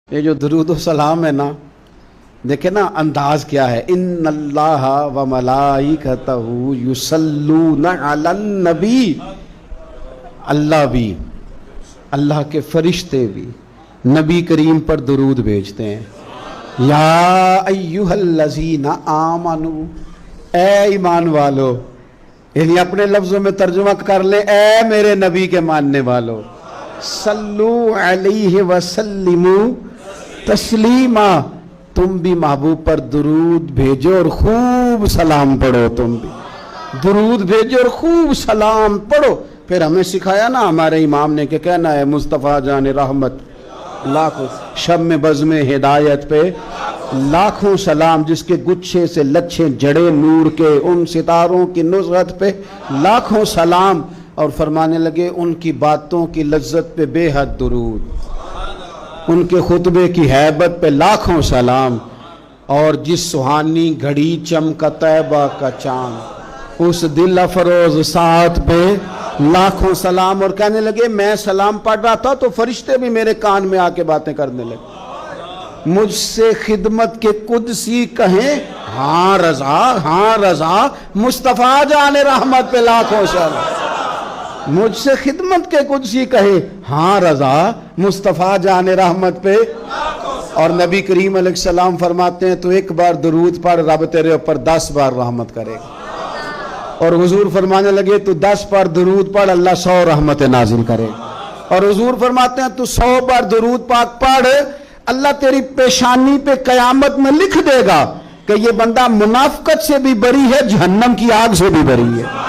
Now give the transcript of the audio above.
یہ جو درود و سلام ہے نا، دیکھیں نا انداز کیا ہے. ان اللہ و ملائکتہ یصلون علی النبی. اللہ بھی، اللہ کے فرشتے بھی نبی کریم پر درود بھیجتے ہیں. یا ایھا الذین آمنو، اے ایمان والو، یعنی اپنے لفظوں میں ترجمہ کر لے، اے میرے نبی کے ماننے والو، صلو علیہ وسلموا تسلیما، تم بھی محبوب پر درود بھیجو اور خوب سلام پڑھو. تم بھی درود بھیجو اور خوب سلام پڑھو. پھر ہمیں سکھایا نا ہمارے امام نے کہ کہنا ہے مصطفیٰ جان رحمت لاکھوں شب بزم ہدایت پہ لاکھوں سلام، جس کے گچھے سے لچھے جڑے نور کے، ان ستاروں کی نصرت پہ لاکھوں سلام. اور فرمانے لگے ان کی باتوں کی لذت پہ بے حد درود، ان کے خطبے کی ہیبت پہ لاکھوں سلام، اور جس سہانی گھڑی چمکا طیبہ کا چاند، اس دل افروز ساعت پہ لاکھوں سلام. اور کہنے لگے میں سلام پڑھ رہا تھا تو فرشتے بھی میرے کان میں آ کے باتیں کرنے لگے. مجھ سے خدمت کے قدسی کہیں ہاں رضا، ہاں رضا، مصطفیٰ جان رحمت پہ لاکھوں سلام. مجھ سے خدمت کے قدسی کہے ہاں رضا، مصطفیٰ جان رحمت پہ. اور نبی کریم علیہ السلام فرماتے ہیں تو ایک بار درود پڑھ، رب تیرے اوپر 10 بار رحمت کرے گا. اور حضور فرمانے لگے تو 10 بار درود پڑھ، اللہ 100 رحمت نازل کرے گا. اور حضور فرماتے ہیں تو 100 بار درود پاک پڑھ، اللہ تیری پیشانی پہ قیامت میں لکھ دے گا کہ یہ بندہ منافقت سے بھی بری ہے، جہنم کی آگ سے بھی بری ہے.